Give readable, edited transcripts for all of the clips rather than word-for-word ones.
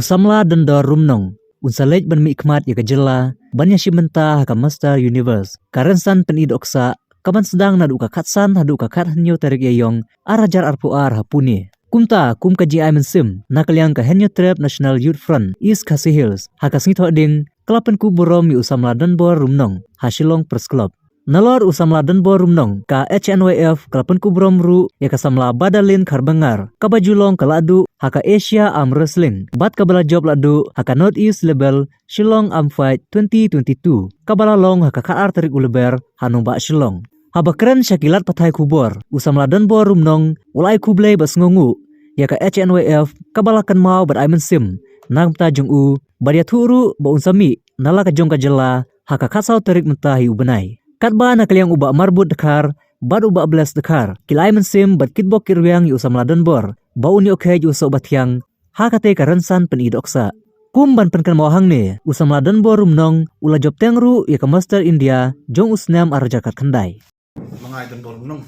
Usamla dan dor rumnong. Unsalej ban mikmat ya kejela. Banyak si mentah ka Master Universe. Karensan penidoksa. Kaban sedang nadu kakatsan hadu kakat henyo tarik yayong. Arajar arpuar hapuni. Kumta kum kaji ay mensim. Nakaliang ka henyo trap National Youth Front. East Khasi Hills. Haka singtho ding. Kelapan ku borom mi usamla dan bor rumnong. Hasilong Press Club. Nalor usamla dan bor rumnong ka HNYF kelapan ku borom ru ya kasamla badalin karbangar kabajulong kaladu haka Asia Arm Wrestling bat kabala job ladu haka Northeast Level Shillong Arm Fight 2022 kabala long haka kaar tarik uleber hanung ba Shillong haba keren syakilat patai kubor usamla dan bor rumnong ulai kublai bas ngongu ya ka HNYF kabala kan mau ber aimen sim nang ta jung u badia turu ba unsami nala ka jong ka jela haka kasau tarik mentahi ubenai Katba na kaliang uba marbut dekar, bad uba belas dekar. Kilai mensim bad kitbok kirwiang yu usam ladan bor. Bau ni oke yu usau batyang. Hakate karensan penidoksa. Kumban penkan mawahang ni, usam ladan bor rumnong, ula job tengru ya ke Master India, jong usnam arjakat kendai. Mga idol bor rumnong.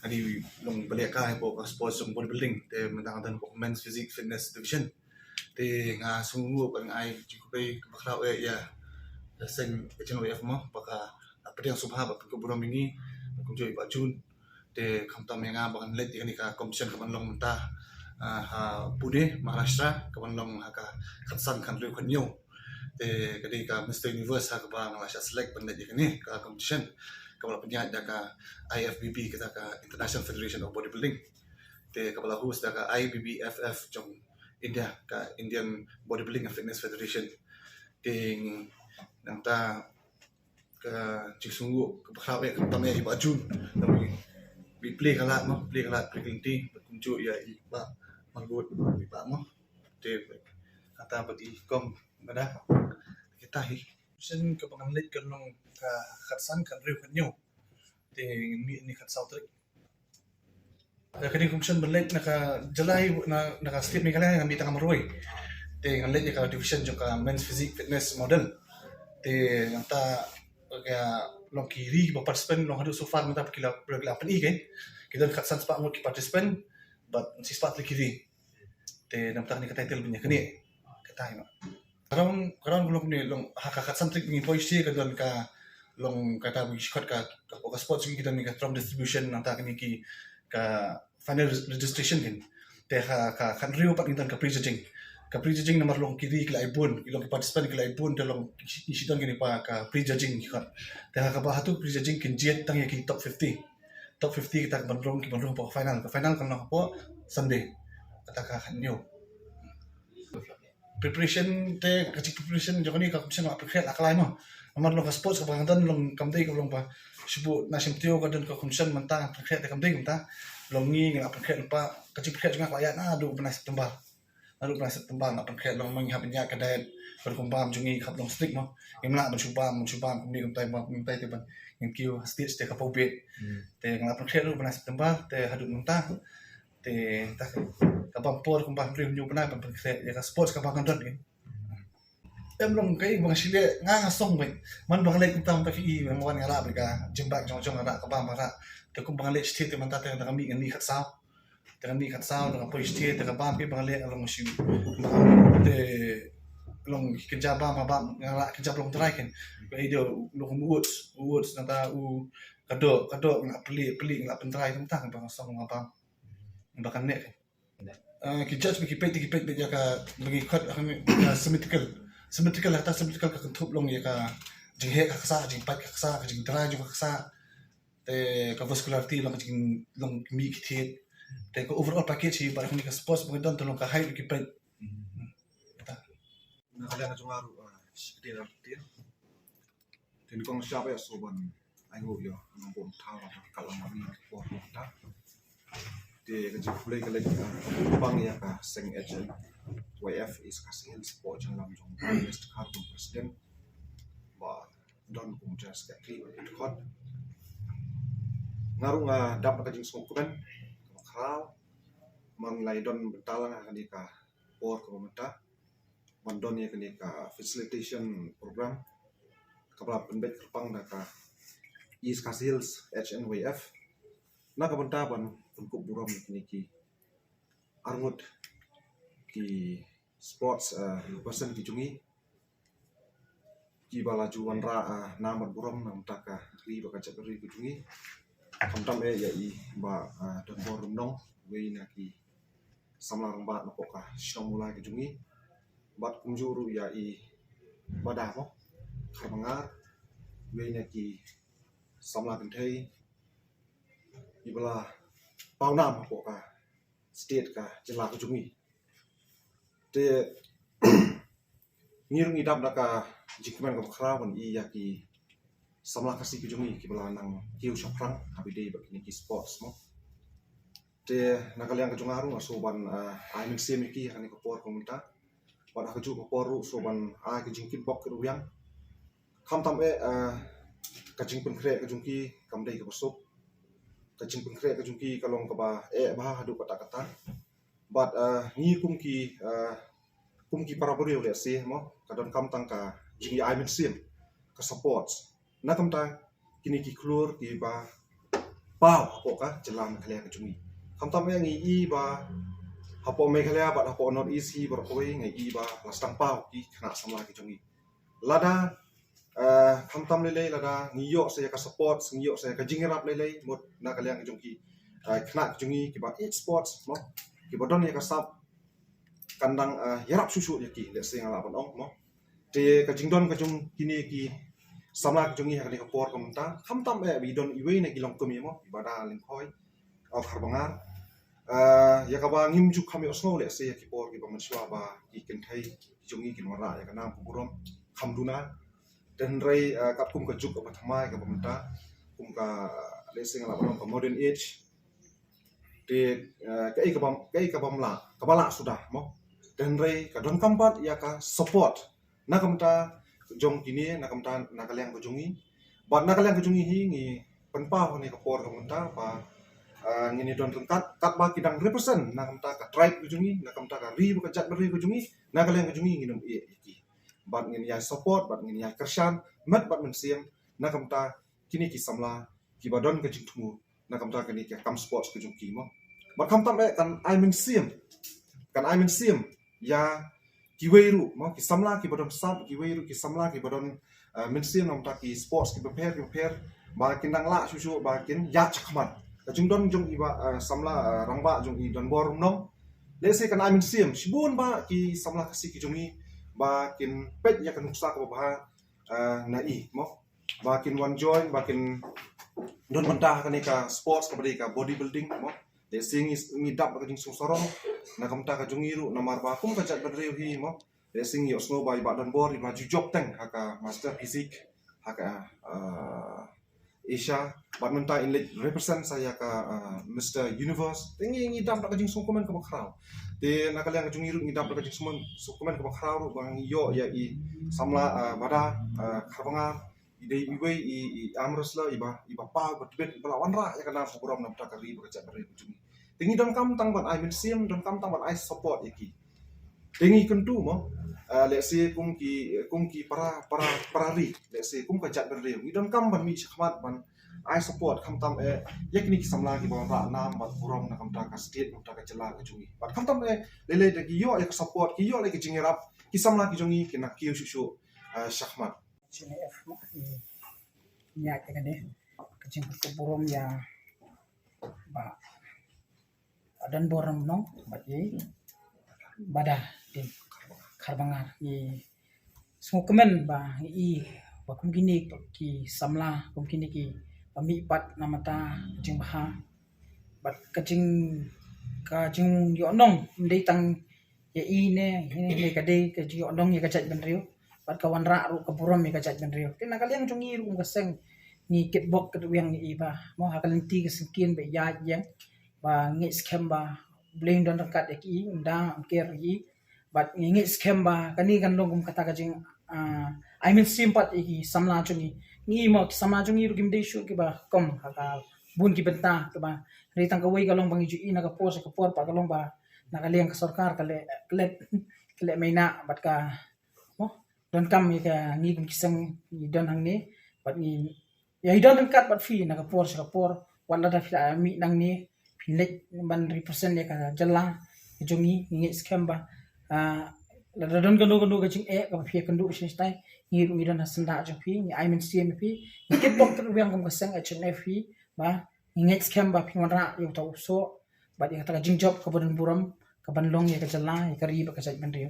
Adi long balik ka po ka sports ng bodybuilding. Te mentangan po men's physique fitness division. Te nga sungu kan ay jikupe kabaklaw ya. Daseng HNYF mo baka apa yang subha apa keburan ini kunjui bajun de kamtam yang abakan let ini ka komisen kaman long mentah ha Pune Maharashtra kaman long ha ka khatsan kan riu kanyo de kadi ka Mr Universe ha ka ba ngalasya select bandet ini ka komisen kabala penyat da ka IFBB kita ka International Federation of Bodybuilding de kabala host da ka IBBFF jong India ka Indian Bodybuilding and Fitness Federation ding nang ta ka sungguh ke bakhawe ka tamya iba jun tapi we play kalat prekinti kunju ya iba magut iba mo te kata bagi kom bada kita hi sen ka pangalit kan long ka khatsan kan riu kanyo te mi ni khat sautri ka kini kumsen berlet na ka jalai na ka step mi kala ngambi tang maroi te ngalit ni ka division jo ka men's physique fitness model te yang ta kaya long kiri participant long hadu so far mata kila pen i kan kita khatsan spa mo ki participant but si spa kiri te namta ni ka title punya kini katai ma karon long ni long haka khatsan trick ni poisi ka don ka long kata bi shot ka sports kita ni ka from distribution namta kini ki ka final registration kan te ha ka kan riu pat ni ka pre-judging nomor long kiri kila ibun ilong participant kila ibun dalam isidan gini pa ka pre-judging kan dah ka bah tu pre-judging kinjiet tang ya ki top 50 kita bandrong pa final kan po Sunday kata ka kanyo preparation te ka preparation jo ni ka kumsen aplikasi akalai mo nomor long sports ka bangan long kamdai ka long pa sibu na simtio ka don ka kumsen mentang aplikasi te kamdai ta long ni aplikasi pa ka aplikasi nga kaya na do benas tembal lalu berasa tembang apa kaya long menghap nya kadai berkumpam jungi kap long stick mo imna mencuba kemudian mintai teban yang kiu stage te kapobet te ngapa kaya lu berasa tembang te hadu mentah te tak kapampor kumpam riu nyu pernah kaya ya sports kapangan don kan em long kai bang sile nga song baik man bang lek tam pa fi bang wan ngara ka jimbak jong ngara ka ba mara te kumpang lek state te manta te ngami ngani khatsa dengan ni kat sao dengan polistia dengan bampi bangale along si te long kerja bam ngala kerja long try kan video long woods nata u kado ngak peli ngak pentrai tentang bang song ngapa bahkan nek kerja sebagai kipet dia ka mengikut symmetrical ka kentup long ya ka jing he ka sa jing pat ka sa jing try juga ka sa te ka vascularity long mi kit te ko overall package hi para kini ka sports pagdon tolong ka high equipment na kaya na jungaru sikti na tin tin kong siapa ya soban ayo yo ng bom tawa kalang mami ko ta te ka jipulay ka lagi pang ya ka seng agent YF is kasil sport yang lam jong best carbon president ba don kum just ka kli it hot ngaru nga dap ka jing smokuran Kau menglai don bentalang akan ka por komenta mandon ya kini ka facilitation program kapala penbet kerpang da ka East Khasi Hills HNYF na kabentaban untuk buram kini ki arngut ki sports person kijungi ki bala juan ra namat buram nam taka ri baka cakri kijungi kamtam ya i ba don borum nong we na ki samla ramba na poka shomula kijungi bat kunjuru ya i bada mo khabangar we na ki samla kenthei ibala paunam poka state ka jela kijungi te ngirung idap daka jikman ka khrawan i yaki samla kasi kijungi ki bala nang kiu shaprang habide bak ni ki sports mo te nakaliang kajungaru asoban ai min sem ki hani ko por komunta pada kaju ko poru soban ai ki jingkin bok ku yang kham tam kajing pun kre kajungki kam dei ko sok kajing pun kre kajungki kalong ka ba ba hadu kata kata but ni kumki para boriu le se mo kadon kam tangka jingi ai min sim ka supports na kam ta kini ki klur ki ba pau ko ka jelam kale ka jungi kam ta me ngi i ba hapo me kale ba hapo not easy ber koi ngi i ba lastang pau ki khana samla ki jungi lada kam tam le lada ngi yo saya ka supports ngi yo saya ka jingirap le mot na kale ka jungi khana ka jungi ki ba e sports mo ki bodon ya ka sap kandang yarap susu yaki let's say ngala ong mo te ka jingdon ka jung kini ki samla ka jungi hakani ka por kamta khamtam bi don iwe na kilong kumi mo ibada lingkhoi au kharbangar ya ka ba ngim ju khami osno let's say yaki por ki bamanswa ba ki kenthai jungi ki mara ya ka nam purom khamduna dan rai kapkum ka juk ka thamai ka bamta kum ka let's say ngala ong ka modern age te kai ka bamla ka bala sudah mo dan rai ka don kampat ya ka support na kamta jong kini na kamta na kaliang kujungi bat na kaliang kujungi hi ngi penpa ni ka por kamta pa ngini don kat ba kidang represent na kamta ka tribe kujungi na kamta ka ri ka jat beri kujungi na kaliang kujungi nginum iki bat ngini ya support bat ngini ya kersan mat bat mensiam na kamta kini ki samla ki badon ka jingtumu na kamta kini ka kam sports kujungi mo bat kamta kan I mensiam ya kiweru mo ki samla ki bodon sab kiweru ki samla ki bodon mensim nam ta ki sports ki prepare ba kindang la susu ba kin ya chakman ka jungdon jung iba samla rangba jung i don bor nom le se kan amin sim sibun ba ki samla kasi ki jungi ba kin pet ya kan nuksa ko ba na i mo ba kin one join ba kin don mentah kan ka sports ka bodybuilding mo le sing is ngidap ka jing sorong na kamta ka jungiru na marba kum ka jat badreu hi mo le sing yo snow by badan bor i maju jok teng haka master physique haka Asia badminton in represent saya ka Mr Universe tingi ngidap ka jing komen ka bakrau te na kaliang ka jungiru ngidap ka jing komen ka bakrau bang yo ya i samla bada kharbanga idei iwe i amros la iba pa betbet balawan ra ya kana program na ta kari ba jat badreu jungi tingi don kam tang ban I mensim don kam tang ban I support yaki tingi kentu mo let's say kum ki para ri let's say kum ka jat berreu ni don kam ban mi khmat ban I support kam tam yakni ki samla ki ba ra nam bat purom na kam ta ka state kam ta ka jela ka jungi bat kam tam lele de ki yo ya support ki yo le ki jingirap ki samla ki jungi ki na ki shu shakhmat sini F nya ka ne ka jing ko purom ya ba dan boram nong bagi bada di karbangar i smokemen ba i ba kum gini ki samla kum gini ki ami pat namata jing baha bat kajing yo nong ndai tang ya i ne ka dei ka yo nong ya ka chat ben riu bat kawan ra ru ka boram ya ka chat ben riu tin nakaliang jungi ru ka seng ni kitbok ka yang i ba mo hakalenti ka skin be ya yang ba ngi scam ba bling don kat ki unda angker yi but ngi scam ba kani kan long kata ka jing I mean simpat iki samla chungi ngi mo samla chungi ru kim de shu ki ba kom ka bun ki benta ka ba ritang ka wei ka long bang ju ina ka por pa ka long ba nakaliang ka sarkar ka le mai na bat ka mo don kam yi ka ngi kum kisang ni don hang ni but ni ya don kat bat fi na ka por wala da fi mi nang ni pilek ban represent ya ka jala jungi ngi scam ba Ladon kanu kacing ka phi kandu shin stai ni ru dan senda jang phi ni I mean CM phi ni kip tok ter biang kam kasang HNF phi ba ni next camp ba phi manra yu tau so ba dia kata jing job ka buran buram ka ban long ya ka jalla ya ka ri ba ka sai ban rio